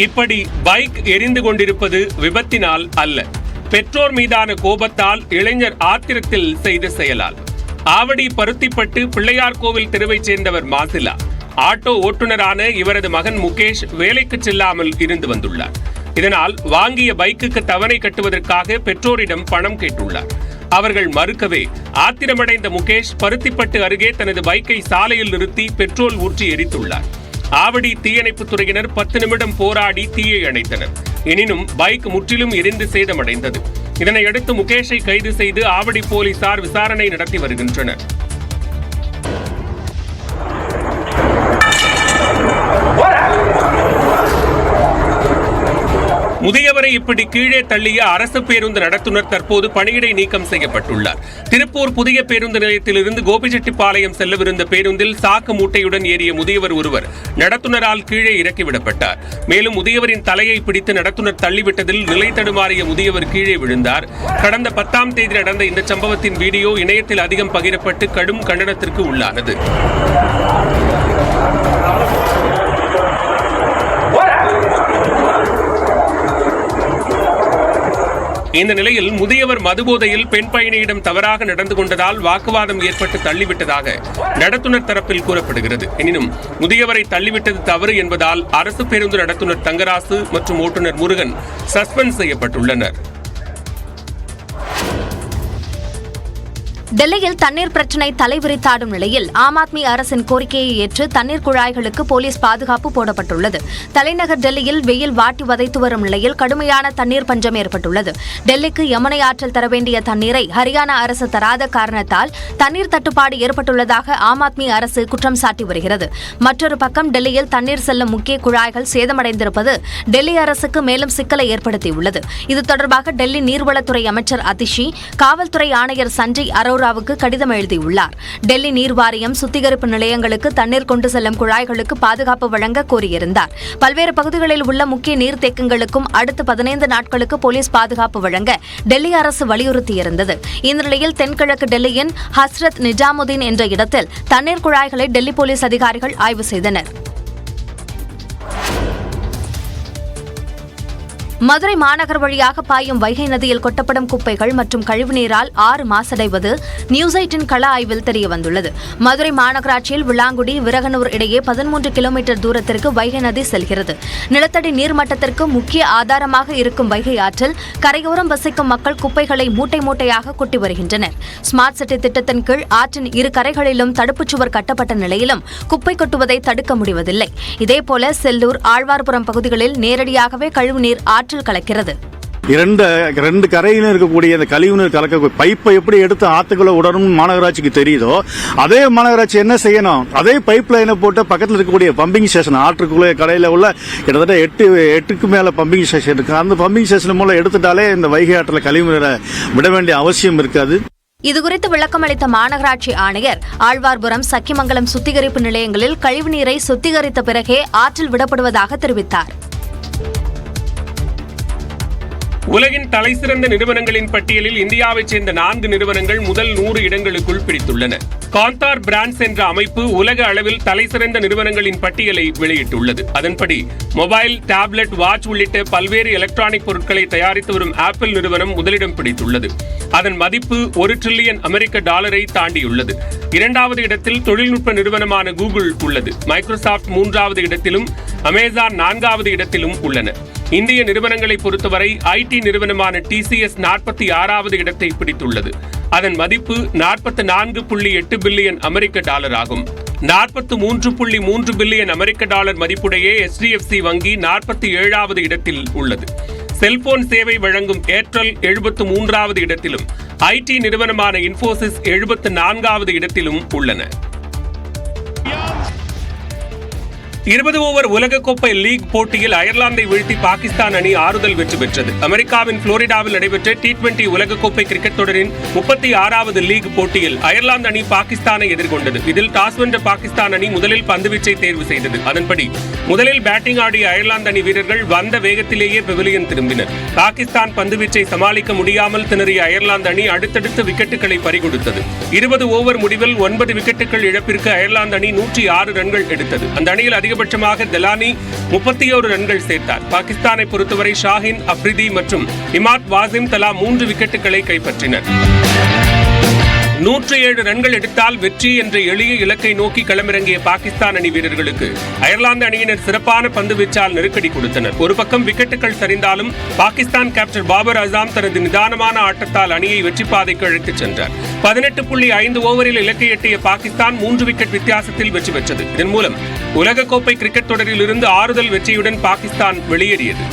இப்படி பைக் எரிந்து கொண்டிருப்பது விபத்தினால் அல்ல, பெற்றோர் மீதான கோபத்தால் இளைஞர் ஆத்திரத்தில் செய்த செயலால். ஆவடி பருத்திப்பட்டு பிள்ளையார் கோவில் தெருவைச் சேர்ந்தவர் மாசிலா. ஆட்டோ ஓட்டுநரான இவரது மகன் முகேஷ் வேலைக்கு செல்லாமல் இருந்து வந்துள்ளார். இதனால் வாங்கிய பைக்குக்கு தவணை கட்டுவதற்காக பெற்றோரிடம் பணம் கேட்டுள்ளார். அவர்கள் மறுக்கவே ஆத்திரமடைந்த முகேஷ் பருத்திப்பட்டு அருகே தனது பைக்கை சாலையில் நிறுத்தி பெட்ரோல் ஊற்றி எரித்துள்ளார். ஆவடி தீயணைப்புத் துறையினர் 10 நிமிடம் போராடி தீயை அணைத்தனர். எனினும் பைக் முற்றிலும் எரிந்து சேதமடைந்தது. இதனையடுத்து முகேஷை கைது செய்து ஆவடி போலீசார் விசாரணை நடத்தி வருகின்றனர். முதியவரை இப்படி கீழே தள்ளிய அரசு பேருந்து நடத்துனர் தற்போது பணியிடை நீக்கம் செய்யப்பட்டுள்ளார். திருப்பூர் புதிய பேருந்து நிலையத்திலிருந்து கோபிச்செட்டிப்பாளையம் செல்லவிருந்த பேருந்தில் சாக்கு மூட்டையுடன் ஏறிய முதியவர் ஒருவர் நடத்துனரால் கீழே இறக்கிவிடப்பட்டார். மேலும் முதியவரின் தலையை பிடித்து நடத்துனர் தள்ளிவிட்டதில் நிலை தடுமாறிய முதியவர் கீழே விழுந்தார். கடந்த 10ஆம் தேதி நடந்த இந்த சம்பவத்தின் வீடியோ இணையத்தில் அதிகம் பகிரப்பட்டு கடும் கண்டனத்திற்கு உள்ளானது. இந்த நிலையில் முதியவர் மதுபோதையில் பெண் பயணியிடம் தவறாக நடந்து கொண்டதால் வாக்குவாதம் ஏற்பட்டு தள்ளிவிட்டதாக நடத்துனர் தரப்பில் கூறப்படுகிறது. எனினும் முதியவரை தள்ளிவிட்டது தவறு என்பதால் அரசு பேருந்து நடத்துனர் தங்கராசு மற்றும் ஓட்டுநர் முருகன் சஸ்பெண்ட் செய்யப்பட்டுள்ளனர். டெல்லியில் தண்ணீர் பிரச்சினை தலைவிரித்தாடும் நிலையில் ஆம் ஆத்மி அரசின் கோரிக்கையை ஏற்று தண்ணீர் குழாய்களுக்கு போலீஸ் பாதுகாப்பு போடப்பட்டுள்ளது. தலைநகர் டெல்லியில் வெயில் வாட்டி வதைத்து வரும் நிலையில் கடுமையான தண்ணீர் பஞ்சம் ஏற்பட்டுள்ளது. டெல்லிக்கு யமுனை ஆற்றில் தர வேண்டிய தண்ணீரை ஹரியானா அரசு தராத காரணத்தால் தண்ணீர் தட்டுப்பாடு ஏற்பட்டுள்ளதாக ஆம் ஆத்மி அரசு குற்றம் சாட்டி வருகிறது. மற்றொரு பக்கம் டெல்லியில் தண்ணீர் செல்லும் முக்கிய குழாய்கள் சேதமடைந்திருப்பது டெல்லி அரசுக்கு மேலும் சிக்கலை ஏற்படுத்தியுள்ளது. இது தொடர்பாக டெல்லி நீர்வளத்துறை அமைச்சர் அதிஷி காவல்துறை ஆணையர் சஞ்சய் அரோராவுக்கு கடிதம் எழுதியுள்ளார். டெல்லி நீர் வாரியம் சுத்திகரிப்பு நிலையங்களுக்கு தண்ணீர் கொண்டு செல்லும் குழாய்களுக்கு பாதுகாப்பு வழங்க கோரியிருந்தார். பல்வேறு பகுதிகளில் உள்ள முக்கிய நீர்த்தேக்கங்களுக்கும் அடுத்த 15 நாட்களுக்கு போலீஸ் பாதுகாப்பு வழங்க டெல்லி அரசு வலியுறுத்தியிருந்தது. இந்த நிலையில் தென்கிழக்கு டெல்லியின் ஹஸ்ரத் நிஜாமுதீன் என்ற இடத்தில் தண்ணீர் குழாய்களை டெல்லி போலீஸ் அதிகாரிகள் ஆய்வு செய்தனர். மதுரை மாநகர் வழியாக பாயும் வைகை நதியில் கொட்டப்படும் குப்பைகள் மற்றும் கழிவுநீரால் 6 மாசடைவது நியூஸ் 8 கள ஆய்வில் தெரியவந்துள்ளது. மதுரை மாநகராட்சியில் விளாங்குடி விரகனூர் இடையே 13 கிலோமீட்டர் தூரத்திற்கு வைகை நதி செல்கிறது. நிலத்தடி நீர்மட்டத்திற்கு முக்கிய ஆதாரமாக இருக்கும் வைகை ஆற்றில் கரையோரம் வசிக்கும் மக்கள் குப்பைகளை மூட்டை மூட்டையாக கொட்டி வருகின்றனர். ஸ்மார்ட் சிட்டி திட்டத்தின் கீழ் ஆற்றின் இரு கரைகளிலும் தடுப்புச் சுவர் கட்டப்பட்ட நிலையிலும் குப்பை கொட்டுவதை தடுக்க முடிவதில்லை. இதேபோல செல்லூர் ஆழ்வார்புரம் பகுதிகளில் நேரடியாகவே கழிவுநீர் கலக்கிறது. ரெண்டு கரையிலும் இருக்கக்கூடிய அந்த கழிவுநீர் கலக்க பைப்பை எப்படி எடுத்து ஆத்துக்குள்ள விடணும் மாநகராட்சிக்கு தெரியுதோ, அதே மாநகராட்சி என்ன செய்யணும், அதே பைப் லைனை போட்டு பக்கத்தில் இருக்கக்கூடிய பம்பிங் ஸ்டேஷன் ஆற்றுக்குள்ள கடையில் உள்ள கிட்டத்தட்ட 8க்கு மேல பம்பிங் ஸ்டேஷன் இருக்கு. அந்த பம்பிங் ஸ்டேஷன் மூலம் எடுத்துட்டாலே இந்த வைகை ஆற்றில் கழிவுநீரை விட வேண்டிய அவசியம் இருக்காது. இதுகுறித்து விளக்கமளித்த மாநகராட்சி ஆணையர் ஆழ்வார்புரம் சக்கிமங்கலம் சுத்திகரிப்பு நிலையங்களில் கழிவுநீரை சுத்திகரித்த பிறகே ஆற்றில் விடப்படுவதாக தெரிவித்தார். உலகின் தலைசிறந்த நிறுவனங்களின் பட்டியலில் இந்தியாவைச் சேர்ந்த 4 நிறுவனங்கள் முதல் 100 இடங்களுக்குள் பிடித்துள்ளன. காந்தார் பிராண்ட்ஸ் என்ற அமைப்பு உலக அளவில் தலைசிறந்த நிறுவனங்களின் பட்டியலை வெளியிட்டுள்ளது. அதன்படி மொபைல், டேப்லெட், வாட்ச் உள்ளிட்ட பல்வேறு எலக்ட்ரானிக் பொருட்களை தயாரித்து வரும் ஆப்பிள் நிறுவனம் முதலிடம் பிடித்துள்ளது. அதன் மதிப்பு $1 டிரில்லியன் தாண்டியுள்ளது. 2வது இடத்தில் தொழில்நுட்ப நிறுவனமான கூகுள் உள்ளது. மைக்ரோசாப்ட் 3வது இடத்திலும் அமேசான் 4வது இடத்திலும் உள்ளன. இந்திய நிறுவனங்களை பொறுத்தவரை ஐடி நிறுவனமான TCS 46வது இடத்தை பிடித்துள்ளது. அதன் மதிப்பு $44.8 பில்லியன் ஆகும். $43.3 பில்லியன் மதிப்புடைய HDFC வங்கி 47வது இடத்தில் உள்ளது. செல்போன் சேவை வழங்கும் ஏர்டெல் 73வது இடத்திலும் ஐடி நிறுவனமான இன்ஃபோசிஸ் 74வது இடத்திலும் உள்ளன. 20 ஓவர் உலகக்கோப்பை லீக் போட்டியில் அயர்லாந்தை வீழ்த்தி பாகிஸ்தான் அணி ஆறுதல் வெற்றி பெற்றது. அமெரிக்காவின் புளோரிடாவில் நடைபெற்ற T20 உலகக்கோப்பை கிரிக்கெட் தொடரின் 36வது லீக் போட்டியில் அயர்லாந்து அணி பாகிஸ்தானை எதிர்கொண்டது. இதில் டாஸ் வென்ற பாகிஸ்தான் அணி முதலில் பந்துவீச்சை தேர்வு செய்தது. அதன்படி முதலில் பேட்டிங் ஆடிய அயர்லாந்து அணி வீரர்கள் வந்த வேகத்திலேயே பெவிலியன் திரும்பினர். பாகிஸ்தான் பந்துவீச்சை சமாளிக்க முடியாமல் திணறிய அயர்லாந்து அணி அடுத்தடுத்து விக்கெட்டுகளை பறிகொடுத்தது. 20 ஓவர் முடிவில் 9 விக்கெட்டுகள் இழப்பிற்கு அயர்லாந்து அணி 106 ரன்கள் எடுத்தது. அந்த அணியில் அதிக அதிகபட்சமாக தலானி 31 ரன்கள் சேர்த்தார். பாகிஸ்தானை பொறுத்தவரை ஷாஹின் அப்ரிதி மற்றும் இமாத் வாசிம் தலா 3 விக்கெட்டுகளை கைப்பற்றினர். 107 ரன்கள் எடுத்தால் வெற்றி என்ற எளிய இலக்கை நோக்கி களமிறங்கிய பாகிஸ்தான் அணி வீரர்களுக்கு அயர்லாந்து அணியினர் சிறப்பான பந்து வீச்சால் நெருக்கடி கொடுத்தனர். ஒரு பக்கம் விக்கெட்டுகள் சரிந்தாலும் பாகிஸ்தான் கேப்டன் பாபர் அசாம் தனது நிதானமான ஆட்டத்தால் அணியை வெற்றி பாதைக்கு அழைத்துச் சென்றார். 18.5 ஓவரில் இலக்கை எட்டிய பாகிஸ்தான் 3 விக்கெட் வித்தியாசத்தில் வெற்றி பெற்றது. இதன் மூலம் உலகக்கோப்பை கிரிக்கெட் தொடரில் இருந்து ஆறுதல் வெற்றியுடன் பாகிஸ்தான் வெளியேறியது.